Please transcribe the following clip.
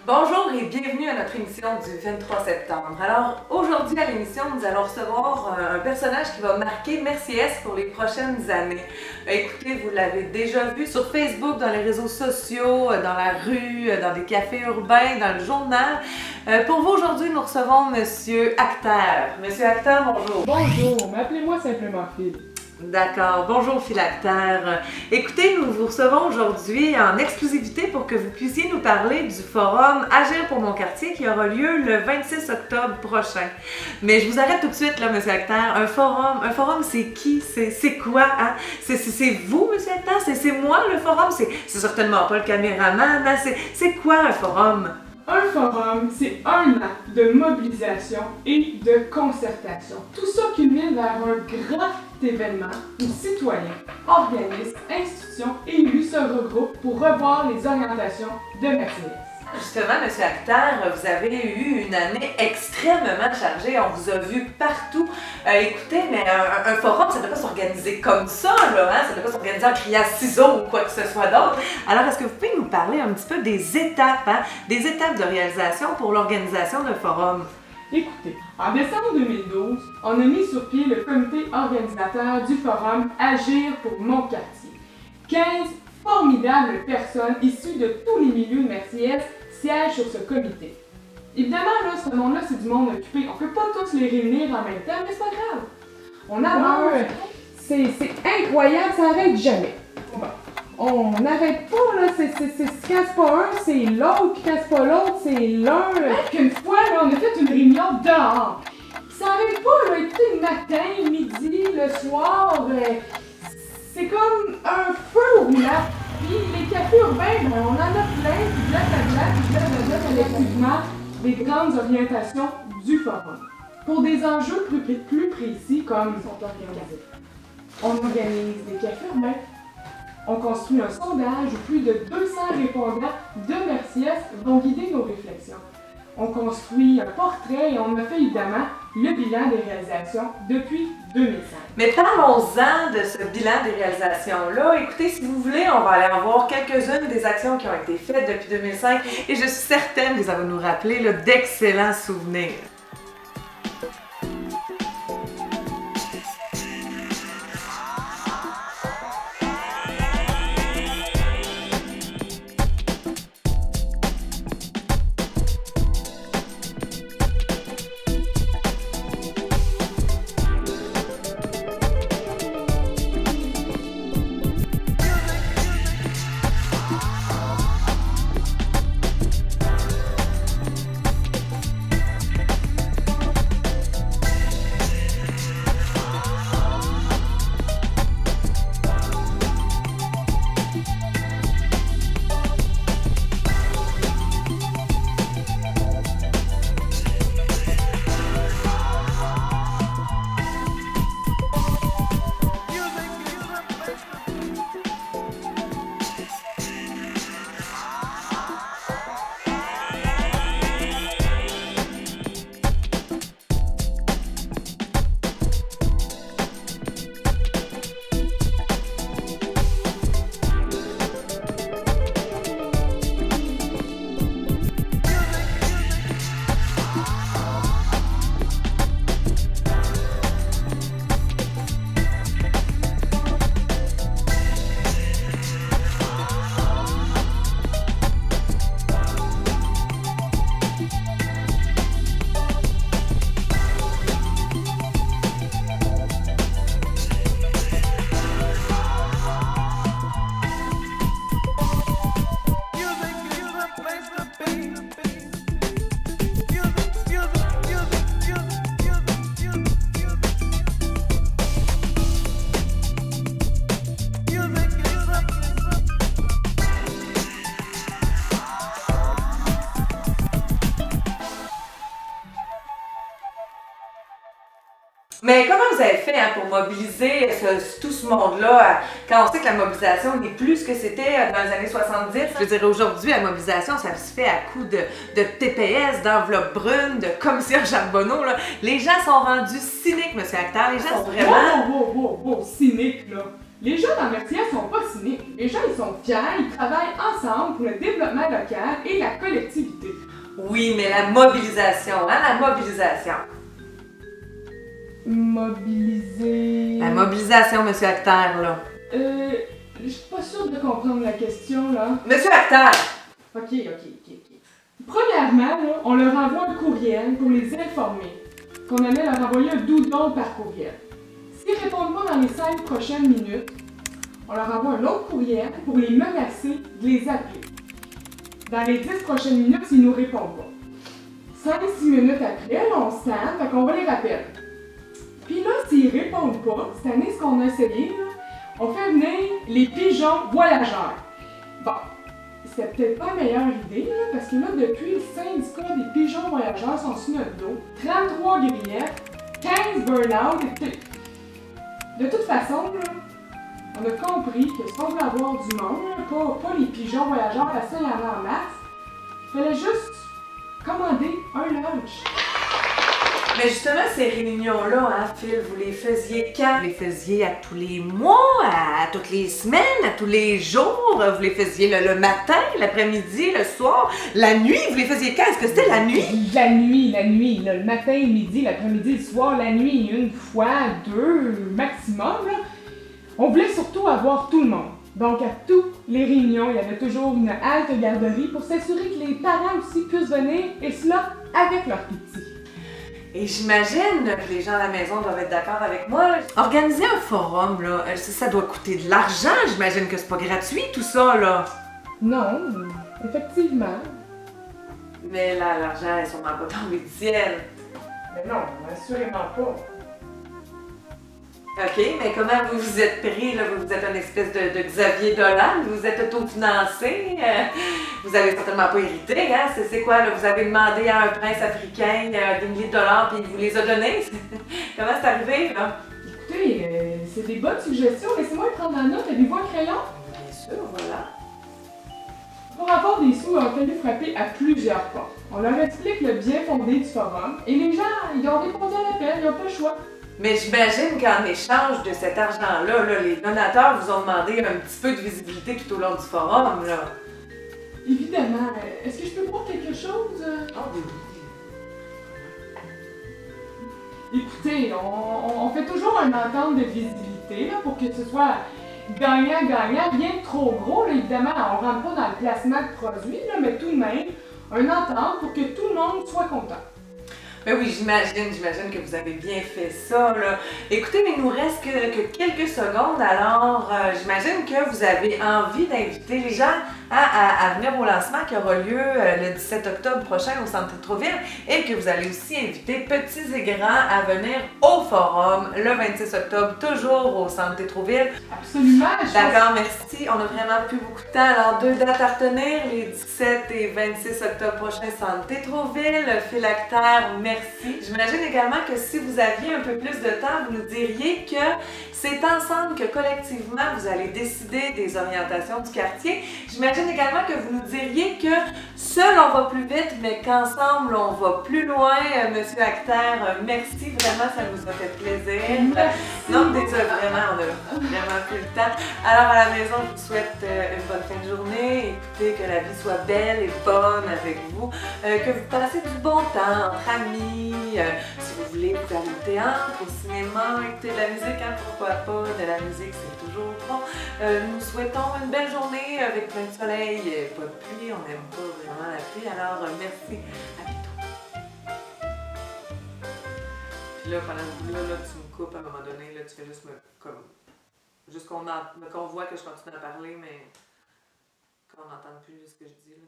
Bonjour et bienvenue à notre émission du 23 septembre. Alors aujourd'hui à l'émission, nous allons recevoir un personnage qui va marquer Merciès pour les prochaines années. Écoutez, vous l'avez déjà vu sur Facebook, dans les réseaux sociaux, dans la rue, dans des cafés urbains, dans le journal. Pour vous aujourd'hui, nous recevons Monsieur Acteur. Monsieur Acteur, bonjour. Bonjour, mais appelez-moi simplement Phil. D'accord. Bonjour Philactère. Écoutez, nous vous recevons aujourd'hui en exclusivité pour que vous puissiez nous parler du forum Agir pour mon quartier qui aura lieu le 26 octobre prochain. Mais je vous arrête tout de suite là, Monsieur Acteur. Un forum c'est qui? C'est quoi? Hein? C'est vous, Monsieur Acteur? C'est moi le forum? C'est certainement pas le caméraman. Hein? C'est quoi un forum? Un forum, c'est un an de mobilisation et de concertation. Tout ça culmine vers un grand événement où citoyens, organismes, institutions et élus se regroupent pour revoir les orientations de Merciès. Justement, Monsieur Acteur, vous avez eu une année extrêmement chargée. On vous a vu partout. Écoutez, mais un forum, ça ne doit pas s'organiser comme ça, là, hein? Ça ne doit pas s'organiser en criant ciseaux ou quoi que ce soit d'autre. Alors, est-ce que vous pouvez nous parler un petit peu des étapes, hein? Des étapes de réalisation pour l'organisation d'un forum? Écoutez, en décembre 2012, on a mis sur pied le comité organisateur du forum Agir pour mon quartier. 15 formidables personnes issues de tous les milieux de Merciès siègent sur ce comité. Évidemment, là, ce monde-là, c'est du monde occupé. On peut pas tous les réunir en même temps, mais c'est pas grave. On avance. C'est incroyable, ça n'arrête jamais. Bon. On n'arrête pas, là, se casse pas un, c'est l'autre, qui casse pas l'autre, c'est l'un. Même qu'une fois, là, on a fait une réunion dehors. Ça n'arrête pas, là, écoutez, le matin, midi, le soir, c'est comme un feu roulant. Puis les cafés urbains, ben, on en a plein, puis blablabla, collectivement, les grandes orientations du forum. Pour des enjeux plus précis, comme on organise des cafés urbains, on construit un sondage où plus de 200 répondants de Merciès vont guider nos réflexions. On construit un portrait et on a fait évidemment le bilan des réalisations depuis 2005. Mais parlons-en de ce bilan des réalisations-là. Écoutez, si vous voulez, on va aller en voir quelques-unes des actions qui ont été faites depuis 2005 et je suis certaine que ça va nous rappeler d'excellents souvenirs. Mais comment vous avez fait pour mobiliser tout ce monde-là, quand on sait que la mobilisation n'est plus ce que c'était dans les années 70? Je veux dire, aujourd'hui, la mobilisation, ça se fait à coup de TPS, d'enveloppes brunes, de commissions charbonneau. Là. Les gens sont rendus cyniques, M. Acteur. Les gens sont vraiment... Wow, cyniques, là. Les gens dans Mercier sont pas cyniques. Les gens, ils sont fiers, ils travaillent ensemble pour le développement local et la collectivité. Oui, mais la mobilisation, la mobilisation. Mobiliser... La mobilisation, M. Acteur, là. Je suis pas sûre de comprendre la question, là. Monsieur Acteur! Ok. Premièrement, là, on leur envoie un courriel pour les informer qu'on allait leur envoyer un doudon par courriel. S'ils répondent pas dans les 5 prochaines minutes, on leur envoie un autre courriel pour les menacer de les appeler. Dans les 10 prochaines minutes, s'ils nous répondent pas. 5-6 minutes après, là, on se tente, fait qu'on va les rappeler. Puis là, s'ils répondent pas, cette année, ce qu'on a essayé, là, on fait venir les pigeons voyageurs. Bon, c'était peut-être pas la meilleure idée, là, parce que là, depuis, le syndicat des pigeons voyageurs sont sur notre dos. 33 griefs, 15 burn-out. De toute façon, là, on a compris que si on veut avoir du monde, là, pas les pigeons voyageurs, parce qu'il y en a en masse, il fallait juste commander un lunch. Mais justement, ces réunions-là, Phil, vous les faisiez quand? Vous les faisiez à tous les mois, à toutes les semaines, à tous les jours? Vous les faisiez le matin, l'après-midi, le soir, la nuit? Vous les faisiez quand? Est-ce que c'était la nuit? La nuit, là, le matin, le midi, l'après-midi, le soir, la nuit, une fois, 2 maximum, là. On voulait surtout avoir tout le monde. Donc, à toutes les réunions, il y avait toujours une halte garderie pour s'assurer que les parents aussi puissent venir, et cela avec leurs petits. Et j'imagine que les gens à la maison doivent être d'accord avec moi. Organiser un forum, là, ça doit coûter de l'argent. J'imagine que c'est pas gratuit, tout ça, là. Non, effectivement. Mais là, l'argent est sûrement pas tombé du ciel. Mais non, assurément pas. OK, mais comment vous vous êtes pris, là? Vous êtes une espèce de Xavier Dolan, vous êtes autofinancé, vous avez certainement pas hérité, hein? C'est quoi, là? Vous avez demandé à un prince africain des milliers de dollars puis il vous les a donnés? Comment c'est arrivé, là? Écoutez, c'est des bonnes suggestions, laissez-moi prendre la note, avez-vous un crayon? Bien sûr, voilà. Pour avoir des sous, on a fallu frapper à plusieurs portes. On leur explique le bien fondé du forum, et les gens, ils ont répondu à l'appel, ils n'ont pas le choix. Mais j'imagine qu'en échange de cet argent-là, les donateurs vous ont demandé un petit peu de visibilité tout au long du forum, là. Évidemment. Est-ce que je peux boire quelque chose? Oh, oui. Écoutez, on fait toujours une entente de visibilité là, pour que ce soit gagnant-gagnant, rien de trop gros. Là, évidemment, on rentre pas dans le placement de produits, là, mais tout de même, une entente pour que tout le monde soit content. Ben oui, j'imagine que vous avez bien fait ça, là. Écoutez, mais il nous reste que quelques secondes, alors j'imagine que vous avez envie d'inviter les gens à venir au lancement qui aura lieu le 17 octobre prochain au Centre Tétroville et que vous allez aussi inviter petits et grands à venir au forum le 26 octobre, toujours au Centre Tétroville. Absolument! D'accord, merci. On a vraiment plus beaucoup de temps. Alors, 2 dates à retenir, les 17 et 26 octobre prochains, Centre Tétroville, Philactère, merci. J'imagine également que si vous aviez un peu plus de temps, vous nous diriez que c'est ensemble que collectivement, vous allez décider des orientations du quartier. J'imagine également que vous nous diriez que seul on va plus vite, mais qu'ensemble on va plus loin. Monsieur Acteur, merci, vraiment, ça nous a fait plaisir. Merci. Non, désolé, vraiment, on a vraiment plus le temps. Alors à la maison, je vous souhaite une bonne fin de journée. Écoutez, que la vie soit belle et bonne avec vous, que vous passez du bon temps entre amis. Si vous voulez, vous allez au théâtre, au cinéma, écouter de la musique, hein, pourquoi pas, de la musique, c'est toujours bon. Nous souhaitons une belle journée avec plein de soleil, pas de pluie, on n'aime pas vraiment la pluie, alors merci, à bientôt. Puis là, pendant là, tu me coupes à un moment donné, là, tu fais juste juste qu'on voit que je continue à parler, mais qu'on n'entende plus ce que je dis, là.